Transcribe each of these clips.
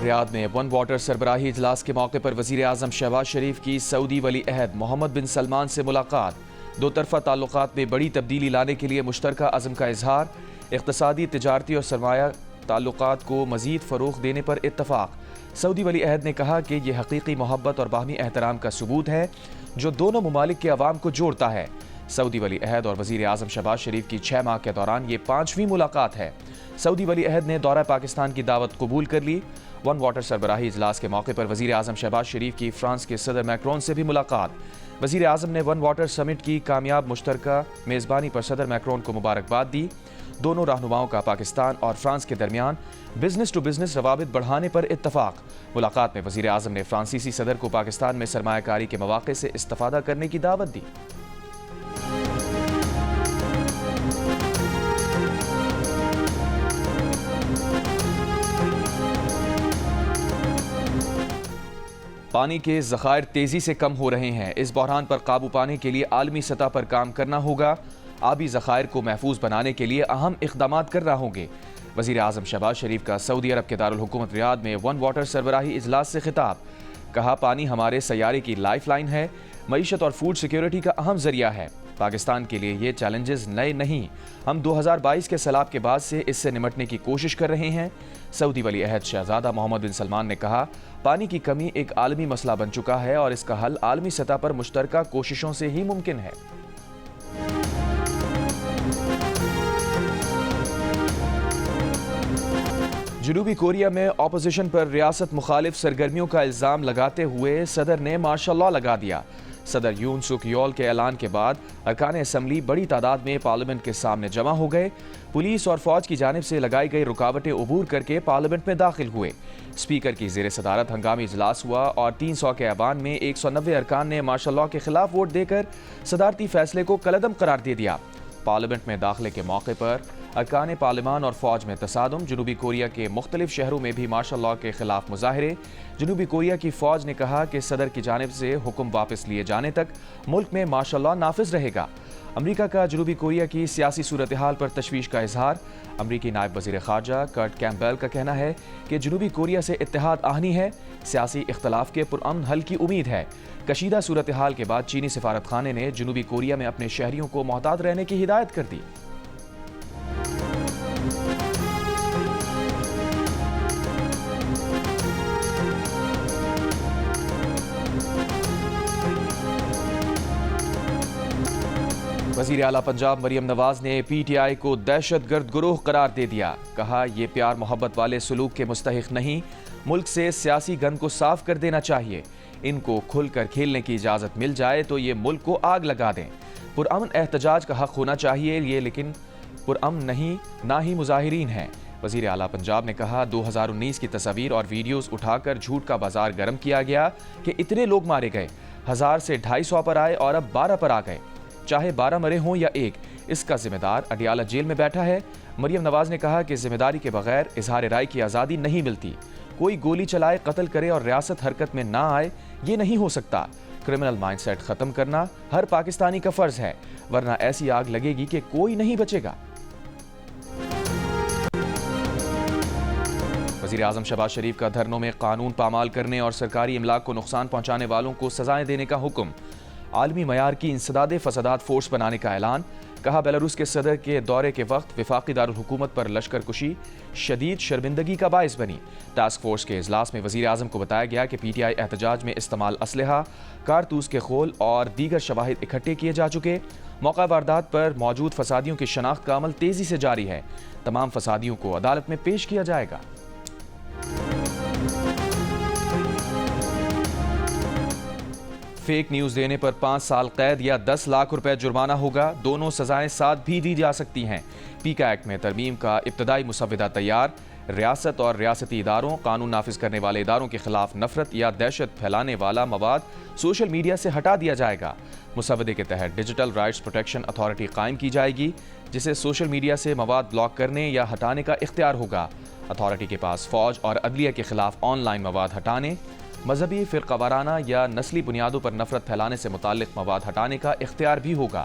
ریاض میں one water سربراہی اجلاس کے موقع پر وزیر اعظم شہباز شریف کی سعودی ولی عہد محمد بن سلمان سے ملاقات، دو طرفہ تعلقات میں بڑی تبدیلی لانے کے لیے مشترکہ عزم کا اظہار، اقتصادی، تجارتی اور سرمایہ تعلقات کو مزید فروغ دینے پر اتفاق۔ سعودی ولی عہد نے کہا کہ یہ حقیقی محبت اور باہمی احترام کا ثبوت ہے جو دونوں ممالک کے عوام کو جوڑتا ہے۔ سعودی ولی عہد اور وزیر اعظم شہباز شریف کی 6 ماہ کے دوران یہ 5ویں ملاقات ہے۔ سعودی ولی عہد نے دورہ پاکستان کی دعوت قبول کر لی۔ ون واٹر سربراہی اجلاس کے موقع پر وزیر اعظم شہباز شریف کی فرانس کے صدر میکرون سے بھی ملاقات۔ وزیر اعظم نے ون واٹر سمٹ کی کامیاب مشترکہ میزبانی پر صدر میکرون کو مبارکباد دی۔ دونوں رہنماؤں کا پاکستان اور فرانس کے درمیان بزنس ٹو بزنس روابط بڑھانے پر اتفاق۔ ملاقات میں وزیر اعظم نے فرانسیسی صدر کو پاکستان میں سرمایہ کاری کے مواقع سے استفادہ کرنے کی دعوت دی۔ پانی کے ذخائر تیزی سے کم ہو رہے ہیں، اس بحران پر قابو پانے کے لیے عالمی سطح پر کام کرنا ہوگا۔ آبی ذخائر کو محفوظ بنانے کے لیے اہم اقدامات کرنا ہوں گے۔ وزیر اعظم شہباز شریف کا سعودی عرب کے دارالحکومت ریاض میں ون واٹر سربراہی اجلاس سے خطاب، کہا پانی ہمارے سیارے کی لائف لائن ہے، معیشت اور فوڈ سیکیورٹی کا اہم ذریعہ ہے۔ پاکستان کے لیے یہ چیلنجز نئے نہیں، ہم 2022 کے سیلاب کے بعد سے اس سے نمٹنے کی کوشش کر رہے ہیں۔ سعودی ولی عہد شہزادہ محمد بن سلمان نے کہا پانی کی کمی ایک عالمی مسئلہ بن چکا ہے اور اس کا حل عالمی سطح پر مشترکہ کوششوں سے ہی ممکن ہے۔ جنوبی کوریا میں اپوزیشن پر ریاست مخالف سرگرمیوں کا الزام لگاتے ہوئے صدر نے مارشل لاء لگا دیا۔ صدر یون سک یول کے اعلان کے بعد ارکان اسمبلی بڑی تعداد میں پارلیمنٹ کے سامنے جمع ہو گئے۔ پولیس اور فوج کی جانب سے لگائی گئی رکاوٹیں عبور کر کے پارلیمنٹ میں داخل ہوئے۔ اسپیکر کی زیر صدارت ہنگامی اجلاس ہوا اور 300 کے ایوان میں 190 ارکان نے مارشل لاء کے خلاف ووٹ دے کر صدارتی فیصلے کو کالعدم قرار دے دیا۔ پارلیمنٹ میں داخلے کے موقع پر ارکان پارلیمان اور فوج میں تصادم، جنوبی کوریا کے مختلف شہروں میں بھی مارشل لاء کے خلاف مظاہرے۔ جنوبی کوریا کی فوج نے کہا کہ صدر کی جانب سے حکم واپس لیے جانے تک ملک میں مارشل لاء نافذ رہے گا۔ امریکہ کا جنوبی کوریا کی سیاسی صورتحال پر تشویش کا اظہار، امریکی نائب وزیر خارجہ کرٹ کیمپبیل کا کہنا ہے کہ جنوبی کوریا سے اتحاد آہنی ہے، سیاسی اختلاف کے پرامن حل کی امید ہے۔ کشیدہ صورتحال کے بعد چینی سفارت خانے نے جنوبی کوریا میں اپنے شہریوں کو محتاط رہنے کی ہدایت کر دی۔ وزیر اعلیٰ پنجاب مریم نواز نے پی ٹی آئی کو دہشت گرد گروہ قرار دے دیا، کہا یہ پیار محبت والے سلوک کے مستحق نہیں، ملک سے سیاسی گند کو صاف کر دینا چاہیے، ان کو کھل کر کھیلنے کی اجازت مل جائے تو یہ ملک کو آگ لگا دیں۔ پرامن احتجاج کا حق ہونا چاہیے، یہ لیکن پرامن نہیں، نہ ہی مظاہرین ہیں۔ وزیر اعلیٰ پنجاب نے کہا 2019 کی تصاویر اور ویڈیوز اٹھا کر جھوٹ کا بازار گرم کیا گیا کہ اتنے لوگ مارے گئے، 1000 سے 250 پر آئے اور اب 12 پر آ گئے، چاہے 12 مرے ہوں یا ایک، اس کا ذمہ دار اڈیالہ جیل میں بیٹھا ہے۔ مریم نواز نے کہا کہ ذمہ داری کے بغیر اظہار رائے کی آزادی نہیں ملتی، کوئی گولی چلائے، قتل کرے اور ریاست حرکت میں نہ آئے، یہ نہیں ہو سکتا۔ کرمنل مائنڈ سیٹ ختم کرنا ہر پاکستانی کا فرض ہے، ورنہ ایسی آگ لگے گی کہ کوئی نہیں بچے گا۔ وزیر اعظم شہباز شریف کا دھرنوں میں قانون پامال کرنے اور سرکاری املاک کو نقصان پہنچانے والوں کو سزائیں دینے کا حکم، عالمی معیار کی انسداد فسادات فورس بنانے کا اعلان، کہا بیلاروس کے صدر کے دورے کے وقت وفاقی دارالحکومت پر لشکر کشی شدید شرمندگی کا باعث بنی۔ ٹاسک فورس کے اجلاس میں وزیر اعظم کو بتایا گیا کہ پی ٹی آئی احتجاج میں استعمال اسلحہ، کارتوس کے خول اور دیگر شواہد اکٹھے کیے جا چکے، موقع واردات پر موجود فسادیوں کی شناخت کا عمل تیزی سے جاری ہے، تمام فسادیوں کو عدالت میں پیش کیا جائے گا۔ فیک نیوز دینے پر 5 سال قید یا 10 لاکھ روپے جرمانہ ہوگا، دونوں سزائیں ساتھ بھی دی جا سکتی ہیں۔ پیکا ایکٹ میں ترمیم کا ابتدائی مسودہ تیار، ریاست اور ریاستی اداروں، قانون نافذ کرنے والے اداروں کے خلاف نفرت یا دہشت پھیلانے والا مواد سوشل میڈیا سے ہٹا دیا جائے گا۔ مسودے کے تحت ڈیجیٹل رائٹس پروٹیکشن اتھارٹی قائم کی جائے گی، جسے سوشل میڈیا سے مواد بلاک کرنے یا ہٹانے کا اختیار ہوگا۔ اتھارٹی کے پاس فوج اور عدلیہ کے خلاف آن لائن مواد ہٹانے، مذہبی، فرقہ وارانہ یا نسلی بنیادوں پر نفرت پھیلانے سے متعلق مواد ہٹانے کا اختیار بھی ہوگا۔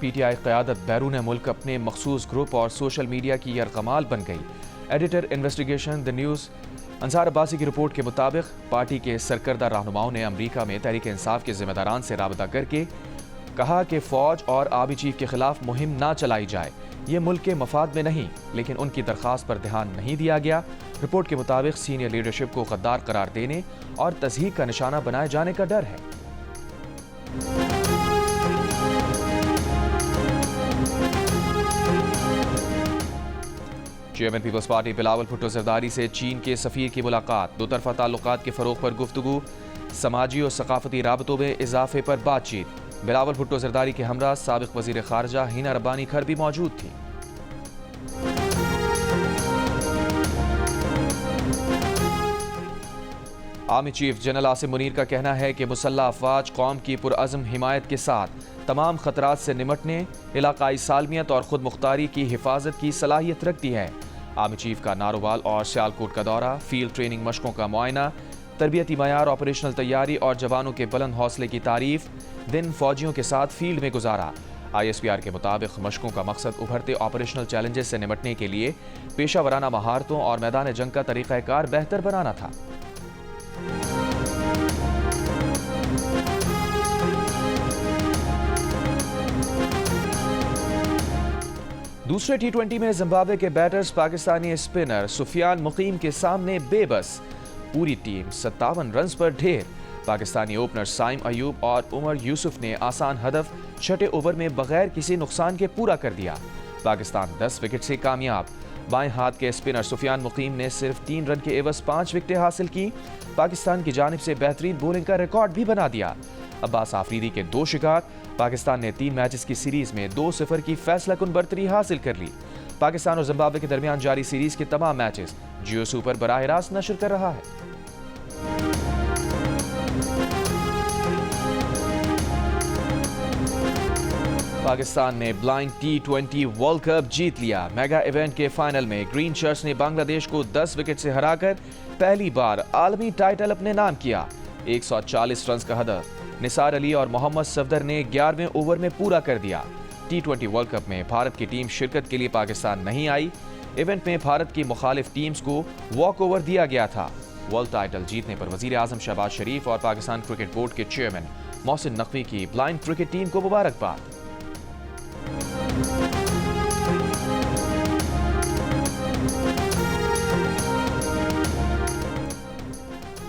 پی ٹی آئی قیادت بیرون ملک اپنے مخصوص گروپ اور سوشل میڈیا کی یرغمال بن گئی۔ ایڈیٹر انویسٹیگیشن دی نیوز انصار عباسی کی رپورٹ کے مطابق پارٹی کے سرکردہ رہنماؤں نے امریکہ میں تحریک انصاف کے ذمہ داران سے رابطہ کر کے کہا کہ فوج اور آرمی چیف کے خلاف مہم نہ چلائی جائے، یہ ملک کے مفاد میں نہیں، لیکن ان کی درخواست پر دھیان نہیں دیا گیا۔ رپورٹ کے مطابق سینئر لیڈرشپ کو غدار قرار دینے اور تضحیک کا نشانہ بنائے جانے کا ڈر ہے۔ چیئرمین پیپلز پارٹی بلاول بھٹو زرداری سے چین کے سفیر کی ملاقات، دو طرفہ تعلقات کے فروغ پر گفتگو، سماجی اور ثقافتی رابطوں میں اضافے پر بات چیت۔ بلاول بھٹو زرداری کے ہمراہ سابق وزیر خارجہ ہینا ربانی کھر بھی موجود تھی۔ Army chief general Asim Munir کا کہنا ہے کہ مسلح افواج قوم کی پرعزم حمایت کے ساتھ تمام خطرات سے نمٹنے، علاقائی سالمیت اور خود مختاری کی حفاظت کی صلاحیت رکھتی ہے۔ آرمی چیف کا نارووال اور سیالکوٹ کا دورہ، فیلڈ ٹریننگ مشقوں کا معائنہ، تربیتی معیار، آپریشنل تیاری اور جوانوں کے بلند حوصلے کی تعریف، دن فوجیوں کے ساتھ فیلڈ میں گزارا۔ آئی ایس پی آر کے مطابق مشقوں کا مقصد ابھرتے آپریشنل چیلنجز سے نمٹنے کے لیے پیشہ ورانہ مہارتوں اور میدان جنگ کا طریقہ کار بہتر بنانا تھا۔ دوسرے ٹی 20 میں زمبابوے کے بیٹرز پاکستانی اسپنر سفیان مقیم کے سامنے بے بس، پوری ٹیم 57 رنز پر ڈھیر۔ پاکستانی اوپنر سائم ایوب اور عمر یوسف نے آسان ہدف چھٹے اوور میں بغیر کسی نقصان کے پورا کر دیا۔ پاکستان 10 وکٹ سے کامیاب۔ بائیں ہاتھ کے اسپنر سفیان مقیم نے صرف 3 رن کے عوض 5 وکٹیں حاصل کی، پاکستان کی جانب سے بہترین بولنگ کا ریکارڈ بھی بنا دیا۔ عباس آفریدی کے 2 شکار، پاکستان نے 3 میچز کی سیریز میں 2-0 کی فیصلہ کن برتری حاصل کر لی۔ پاکستان اور زمبابوے کے درمیان جاری سیریز کے تمام میچز جیو سپر براہ راست نشر کر رہا ہے۔ پاکستان نے بلائنڈ T20 ورلڈ کپ جیت لیا۔ میگا ایونٹ کے فائنل میں گرین شرٹس نے بنگلہ دیش کو 10 وکٹ سے ہرا کر پہلی بار عالمی ٹائٹل اپنے نام کیا۔ 140 رنز کا ہدف نثار علی اور محمد صفدر نے 11ویں اوور میں پورا کر دیا۔ T20 ورلڈ کپ میں بھارت کی ٹیم شرکت کے لیے پاکستان نہیں آئی۔ ایونٹ میں بھارت کی مخالف ٹیمز کو واک اوور دیا گیا تھا۔ ورلڈ ٹائٹل جیتنے پر وزیر اعظم شہباز شریف اور پاکستان کرکٹ بورڈ کے چیئرمین محسن نقوی کی بلائنڈ کرکٹ ٹیم کو مبارکباد۔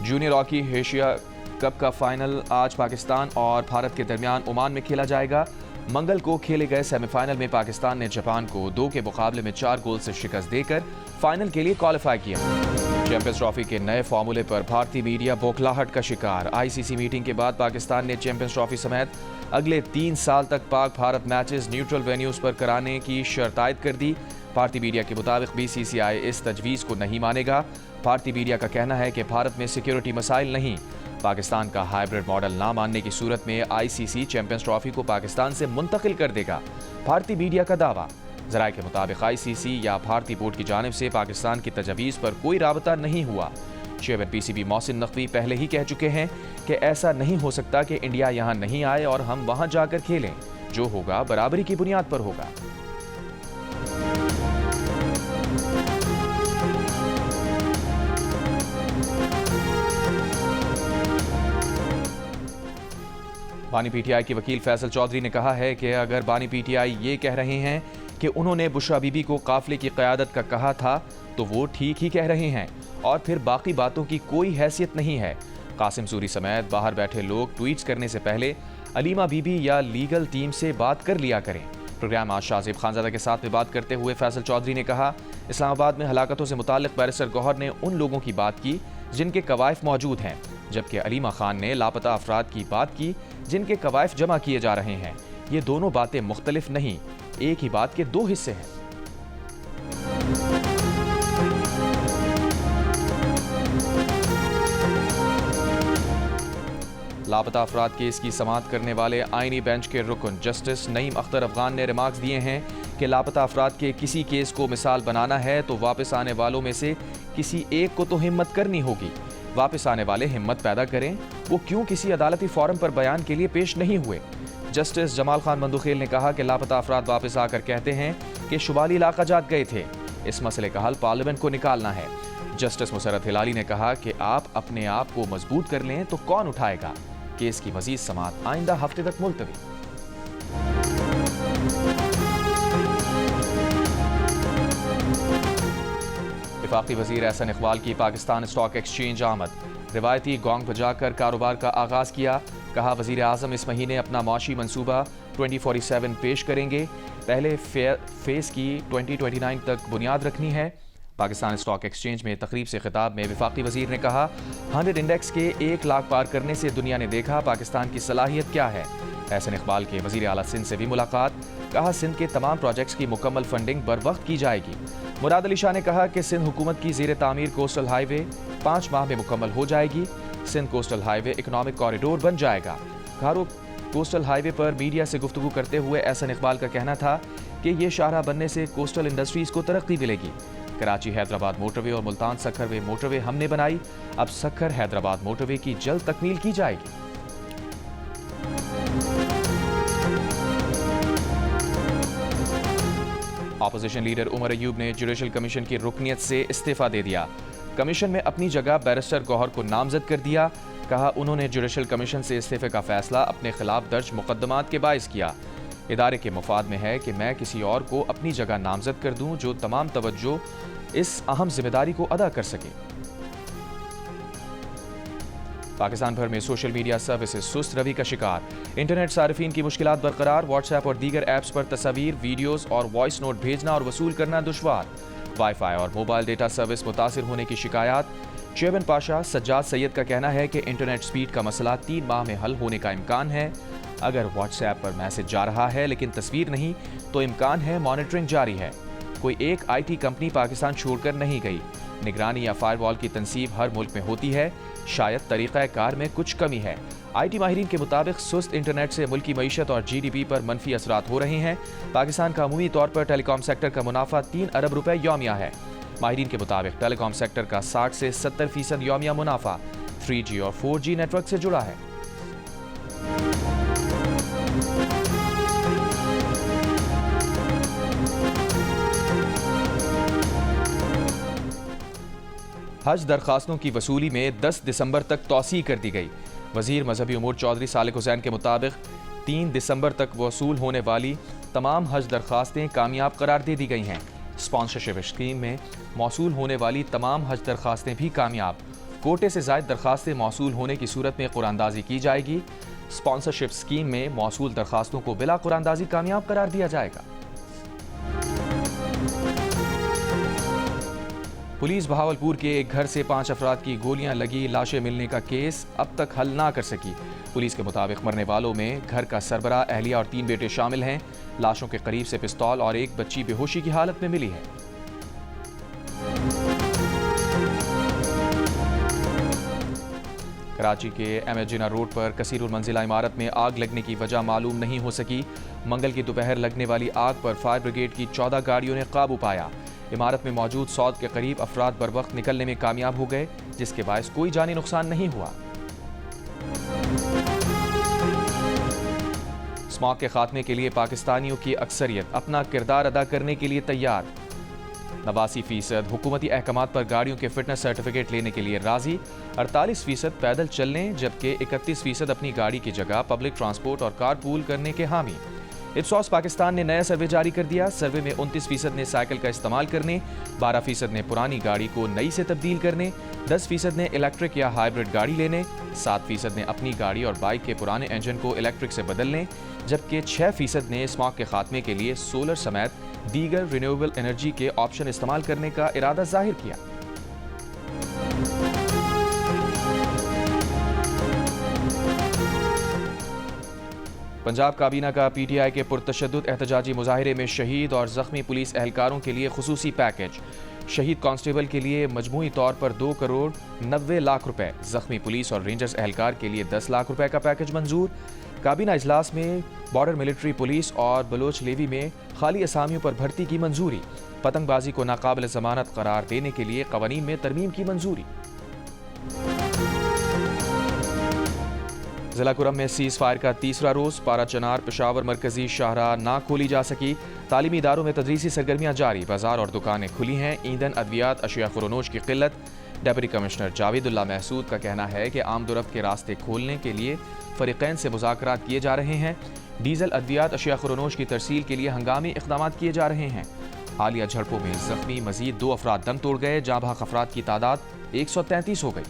جونیئر ہاکی ایشیا کپ کا فائنل آج پاکستان اور بھارت کے درمیان عمان میں کھیلا جائے گا۔ منگل کو کھیلے گئے سیمی فائنل میں پاکستان نے جاپان کو 2 کے مقابلے میں 4 گول سے شکست دے کر فائنل کے لیے کوالیفائی کیا۔ چیمپئنز ٹرافی کے نئے فارمولے پر بھارتی میڈیا بوکھلاہٹ کا شکار۔ آئی سی سی میٹنگ کے بعد پاکستان نے چیمپئنز ٹرافی سمیت اگلے 3 سال تک پاک بھارت میچز نیوٹرل وینیوز پر کرانے کی شرط عائد کر دی۔ بھارتی میڈیا کے مطابق بی سی سی آئی اس تجویز کو نہیں مانے گا۔ بھارتی میڈیا کا کہنا ہے کہ بھارت میں سیکیورٹی مسائل نہیں۔ پاکستان کا ہائیبرڈ ماڈل نہ ماننے کی صورت میں آئی سی سی چیمپئنز ٹرافی کو پاکستان سے منتقل کر دے گا۔ بھارتی میڈیا کا دعویٰ۔ ذرائع کے مطابق آئی سی سی یا بھارتی بورڈ کی جانب سے پاکستان کی تجویز پر کوئی رابطہ نہیں ہوا۔ Chairman P C B Mohsin Naqvi پہلے ہی کہہ چکے ہیں کہ ایسا نہیں ہو سکتا کہ انڈیا یہاں نہیں آئے اور ہم وہاں جا کر کھیلیں، جو ہوگا برابری کی بنیاد پر ہوگا۔ بانی پی ٹی آئی کے وکیل فیصل چودھری نے کہا ہے کہ اگر بانی پی ٹی آئی یہ کہہ رہے ہیں کہ انہوں نے بشرا بی بی کو قافلے کی قیادت کا کہا تھا تو وہ ٹھیک ہی کہہ رہے ہیں، اور پھر باقی باتوں کی کوئی حیثیت نہیں ہے۔ قاسم سوری سمیت باہر بیٹھے لوگ ٹویٹس کرنے سے پہلے علیمہ بی بی یا لیگل ٹیم سے بات کر لیا کریں۔ پروگرام آج شاہزیب خانزادہ کے ساتھ میں بات کرتے ہوئے فیصل چودھری نے کہا، اسلام آباد میں ہلاکتوں سے متعلق بیرسٹر گوہر نے ان لوگوں کی بات کی جن کے کوائف موجود ہیں، جبکہ علیمہ خان نے لاپتہ افراد کی بات کی جن کے کوائف جمع کیے جا رہے ہیں۔ یہ دونوں باتیں مختلف نہیں، ایک ہی بات کے 2 حصے ہیں۔ لاپتہ افراد کیس کی سماعت کرنے والے آئینی بینچ کے رکن جسٹس نعیم اختر افغان نے ریمارکس دیے ہیں کہ لاپتہ افراد کے کسی کیس کو مثال بنانا ہے تو واپس آنے والوں میں سے کسی ایک کو تو ہمت کرنی ہوگی۔ واپس آنے والے ہمت پیدا کریں، وہ کیوں کسی عدالتی فورم پر بیان کے لیے پیش نہیں ہوئے؟ جسٹس جمال خان بندوخیل نے کہا کہ لاپتہ افراد واپس آ کر کہتے ہیں کہ شمالی علاقہ جات گئے تھے، اس مسئلے کا حل پارلیمنٹ کو نکالنا ہے۔ جسٹس مسرت ہلالی نے کہا کہ آپ اپنے آپ کو مضبوط کر لیں تو کون اٹھائے گا؟ کیس کی مزید سماعت آئندہ ہفتے تک ملتوی۔ وفاقی وزیر احسن اقبال کی پاکستان اسٹاک ایکسچینج آمد، روایتی گونگ بجا کر کاروبار کا آغاز کیا۔ کہا وزیر اعظم اس مہینے اپنا معاشی منصوبہ 2047 پیش کریں گے، پہلے فیز کی 2029 تک بنیاد رکھنی ہے۔ پاکستان اسٹاک ایکسچینج میں تقریب سے خطاب میں وفاقی وزیر نے کہا 100 انڈیکس کے 1 لاکھ پار کرنے سے دنیا نے دیکھا پاکستان کی صلاحیت کیا ہے۔ احسن اقبال کے وزیر اعلیٰ سندھ سے بھی ملاقات، کہا سندھ کے تمام پروجیکٹس کی مکمل فنڈنگ بر وقت کی جائے گی۔ مراد علی شاہ نے کہا کہ سندھ حکومت کی زیر تعمیر کوسٹل ہائی وے 5 ماہ میں مکمل ہو جائے گی۔ سندھ کوسٹل ہائی وے اکنامک کوریڈور بن جائے گا۔ گھارو کوسٹل ہائی وے پر میڈیا سے گفتگو کرتے ہوئے احسن اقبال کا کہنا تھا کہ یہ شاہراہ بننے سے کوسٹل انڈسٹریز کو ترقی ملے گی۔ کراچی حیدرآباد موٹر وے اور ملتان سکھر وے موٹر وے ہم نے بنائی، اب سکھر حیدرآباد موٹر وے کی جلد تکمیل کی جائے گی۔ اپوزیشن لیڈر عمر ایوب نے جوڈیشل کمیشن کی رکنیت سے استعفیٰ دے دیا۔ کمیشن میں اپنی جگہ بیرسٹر گوہر کو نامزد کر دیا۔ کہا انہوں نے جوڈیشل کمیشن سے استعفے کا فیصلہ اپنے خلاف درج مقدمات کے باعث کیا۔ ادارے کے مفاد میں ہے کہ میں کسی اور کو اپنی جگہ نامزد کر دوں جو تمام توجہ اس اہم ذمہ داری کو ادا کر سکے۔ پاکستان بھر میں سوشل میڈیا سروسز سست روی کا شکار، انٹرنیٹ صارفین کی مشکلات برقرار، واٹس ایپ اور دیگر ایپس پر تصاویر، ویڈیوز اور وائس نوٹ بھیجنا اور وصول کرنا دشوار، وائی فائی اور موبائل ڈیٹا سروس متاثر ہونے کی شکایات۔ چیئرمین پاشا سجاد سید کا کہنا ہے کہ انٹرنیٹ سپیڈ کا مسئلہ 3 ماہ میں حل ہونے کا امکان ہے۔ اگر واٹس ایپ پر میسج جا رہا ہے لیکن تصویر نہیں تو امکان ہے مانیٹرنگ جاری ہے۔ کوئی ایک آئی ٹی کمپنی پاکستان چھوڑ کر نہیں گئی۔ نگرانی یا فائر وال کی تنصیب ہر ملک میں ہوتی ہے، شاید طریقہ کار میں کچھ کمی ہے۔ آئی ٹی ماہرین کے مطابق سست انٹرنیٹ سے ملکی معیشت اور جی ڈی پی پر منفی اثرات ہو رہے ہیں۔ پاکستان کا عمومی طور پر ٹیلی کام سیکٹر کا منافع 3 ارب روپے یومیہ ہے۔ ماہرین کے مطابق ٹیلی کام سیکٹر کا 60 سے 70% یومیہ منافع 3G اور 4G نیٹ ورک سے جڑا ہے۔ حج درخواستوں کی وصولی میں 10 دسمبر تک توسیع کر دی گئی۔ وزیر مذہبی امور چودھری صالح حسین کے مطابق 3 دسمبر تک وصول ہونے والی تمام حج درخواستیں کامیاب قرار دے دی گئی ہیں۔ اسپانسرشپ اسکیم میں موصول ہونے والی تمام حج درخواستیں بھی کامیاب۔ کوٹے سے زائد درخواستیں موصول ہونے کی صورت میں قراندازی کی جائے گی۔ اسپانسرشپ اسکیم میں موصول درخواستوں کو بلا قراندازی کامیاب قرار دیا جائے گا۔ پولیس بہاولپور کے ایک گھر سے 5 افراد کی گولیاں لگی لاشیں ملنے کا کیس اب تک حل نہ کر سکی۔ پولیس کے مطابق مرنے والوں میں گھر کا سربراہ، اہلیہ اور 3 بیٹے شامل ہیں۔ لاشوں کے قریب سے پستول اور ایک بچی بے ہوشی کی حالت میں ملی ہے۔ کراچی کے ایم ایس جناح روڈ پر کثیر المنزلہ عمارت میں آگ لگنے کی وجہ معلوم نہیں ہو سکی۔ منگل کی دوپہر لگنے والی آگ پر فائر بریگیڈ کی 14 گاڑیوں نے قابو پایا۔ عمارت میں موجود 100 کے قریب افراد بر وقت نکلنے میں کامیاب ہو گئے، جس کے باعث کوئی جانی نقصان نہیں ہوا۔ اسموگ کے خاتمے کے لیے پاکستانیوں کی اکثریت اپنا کردار ادا کرنے کے لیے تیار۔ 89% حکومتی احکامات پر گاڑیوں کے فٹنس سرٹیفکیٹ لینے کے لیے راضی، 48% پیدل چلنے جبکہ 31% اپنی گاڑی کی جگہ پبلک ٹرانسپورٹ اور کار پول کرنے کے حامی۔ اپسوس پاکستان نے نیا سروے جاری کر دیا۔ سروے میں 29% نے سائیکل کا استعمال کرنے، 12% نے پرانی گاڑی کو نئی سے تبدیل کرنے، 10% نے الیکٹرک یا ہائیبرڈ گاڑی لینے، 7% نے اپنی گاڑی اور بائک کے پرانے انجن کو الیکٹرک سے بدلنے، جبکہ 6% نے اسموگ کے خاتمے کے لیے سولر سمیت دیگر رینیویبل انرجی کے آپشن استعمال کرنے کا ارادہ ظاہر کیا۔ پنجاب کابینہ کا پی ٹی آئی کے پرتشدد احتجاجی مظاہرے میں شہید اور زخمی پولیس اہلکاروں کے لیے خصوصی پیکج۔ شہید کانسٹیبل کے لیے مجموعی طور پر 2 کروڑ 90 لاکھ روپے، زخمی پولیس اور رینجرز اہلکار کے لیے 10 لاکھ روپے کا پیکج منظور۔ کابینہ اجلاس میں بارڈر ملٹری پولیس اور بلوچ لیوی میں خالی اسامیوں پر بھرتی کی منظوری، پتنگ بازی کو ناقابل ضمانت قرار دینے کے لیے قوانین میں ترمیم کی منظوری۔ ضلع کرم میں سیز فائر کا تیسرا روز، پارا چنار پشاور مرکزی شاہراہ نہ کھولی جا سکی، تعلیمی اداروں میں تدریسی سرگرمیاں جاری، بازار اور دکانیں کھلی ہیں، ایندھن ادویات اشیاء فروشوں کی قلت۔ ڈپٹی کمشنر جاوید اللہ محسود کا کہنا ہے کہ آمد و رفت کے راستے کھولنے کے لیے فریقین سے مذاکرات کیے جا رہے ہیں، ڈیزل ادویات اشیاء فروش کی ترسیل کے لیے ہنگامی اقدامات کیے جا رہے ہیں۔ حالیہ جھڑپوں میں زخمی مزید 2 افراد دم توڑ گئے، جاں بحق افراد کی تعداد 133 ہو گئی۔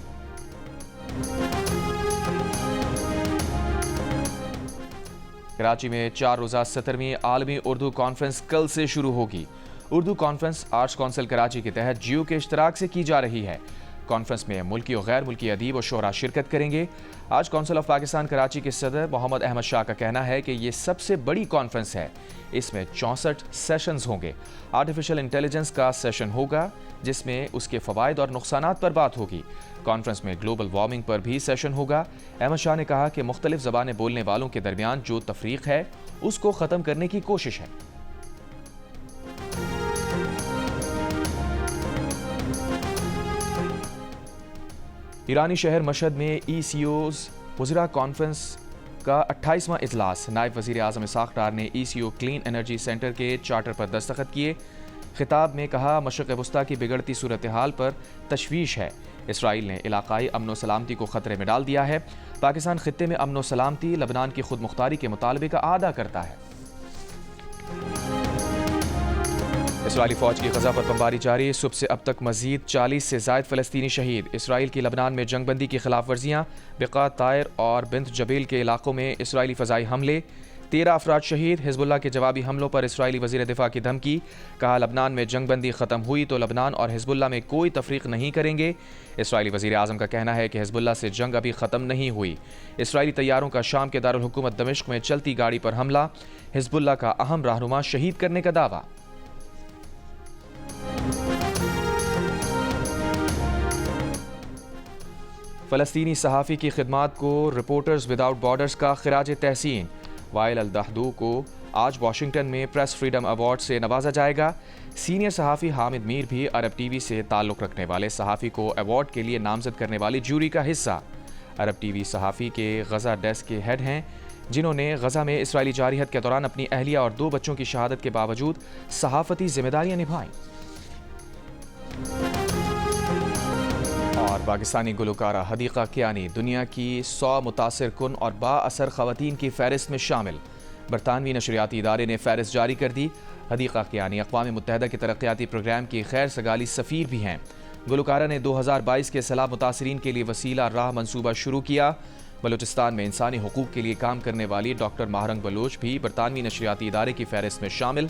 کراچی میں 4 روزہ 17ویں عالمی اردو کانفرنس کل سے شروع ہوگی۔ Urdu conference arts council Karachi کے تحت جیو کے اشتراک سے کی جا رہی ہے۔ کانفرنس میں ملکی و غیر ملکی ادیب و شعراء شرکت کریں گے۔ آج کونسل آف پاکستان کراچی کے صدر محمد احمد شاہ کا کہنا ہے کہ یہ سب سے بڑی کانفرنس ہے، اس میں 64 سیشنز ہوں گے۔ آرٹیفیشل انٹیلیجنس کا سیشن ہوگا جس میں اس کے فوائد اور نقصانات پر بات ہوگی۔ کانفرنس میں گلوبل وارمنگ پر بھی سیشن ہوگا۔ احمد شاہ نے کہا کہ مختلف زبانیں بولنے والوں کے درمیان جو تفریق ہے اس کو ختم کرنے کی کوشش ہے۔ ایرانی شہر مشہد میں ای سی اوز وزراء کانفرنس کا 28واں اجلاس، نائب وزیر اعظم اسحاق ڈار نے ای سی او کلین انرجی سینٹر کے چارٹر پر دستخط کیے۔ خطاب میں کہا مشرق وسطیٰ کی بگڑتی صورتحال پر تشویش ہے، اسرائیل نے علاقائی امن و سلامتی کو خطرے میں ڈال دیا ہے، پاکستان خطے میں امن و سلامتی لبنان کی خود مختاری کے مطالبے کا اعادہ کرتا ہے۔ اسرائیلی فوج کی غزہ پر بمباری جاری، صبح سے اب تک مزید 40 سے زائد فلسطینی شہید۔ اسرائیل کی لبنان میں جنگ بندی کی خلاف ورزیاں، بقا طائر اور بنت جبیل کے علاقوں میں اسرائیلی فضائی حملے، 13 افراد شہید۔ حزب اللہ کے جوابی حملوں پر اسرائیلی وزیر دفاع کی دھمکی، کہا لبنان میں جنگ بندی ختم ہوئی تو لبنان اور حزب اللہ میں کوئی تفریق نہیں کریں گے۔ اسرائیلی وزیر اعظم کا کہنا ہے کہ حزب اللہ سے جنگ ابھی ختم نہیں ہوئی۔ اسرائیلی طیاروں کا شام کے دارالحکومت دمشق میں چلتی گاڑی پر حملہ، حزب اللہ کا اہم رہنما شہید کرنے کا دعویٰ۔ فلسطینی صحافی کی خدمات کو رپورٹرز وداؤٹ بارڈرز کا خراج تحسین، وائل الدہدو کو آج واشنگٹن میں پریس فریڈم ایوارڈ سے نوازا جائے گا۔ سینئر صحافی حامد میر بھی عرب ٹی وی سے تعلق رکھنے والے صحافی کو ایوارڈ کے لیے نامزد کرنے والی جوری کا حصہ۔ عرب ٹی وی صحافی کے غزہ ڈیسک کے ہیڈ ہیں، جنہوں نے غزہ میں اسرائیلی جارحیت کے دوران اپنی اہلیہ اور 2 بچوں کی شہادت کے باوجود صحافتی ذمہ داریاں نبھائیں۔ اور پاکستانی گلوکارہ حدیقہ کیانی دنیا کی 100 متاثر کن اور با اثر خواتین کی فہرست میں شامل۔ برطانوی نشریاتی ادارے نے فہرست جاری کر دی۔ حدیقہ کیانی اقوام متحدہ کے ترقیاتی پروگرام کی خیر سگالی سفیر بھی ہیں۔ گلوکارہ نے 2022 کے سیلاب متاثرین کے لیے وسیلہ راہ منصوبہ شروع کیا۔ بلوچستان میں انسانی حقوق کے لیے کام کرنے والی ڈاکٹر ماہرنگ بلوچ بھی برطانوی نشریاتی ادارے کی فہرست میں شامل۔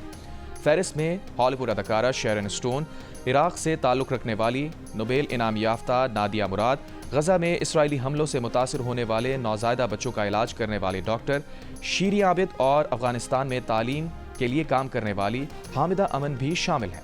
فہرست میں ہالی ووڈ اداکارہ شیرن سٹون، عراق سے تعلق رکھنے والی نوبیل انعام یافتہ نادیہ مراد، غزہ میں اسرائیلی حملوں سے متاثر ہونے والے نوزائیدہ بچوں کا علاج کرنے والے ڈاکٹر شیریں عابد اور افغانستان میں تعلیم کے لیے کام کرنے والی حامدہ امن بھی شامل ہیں۔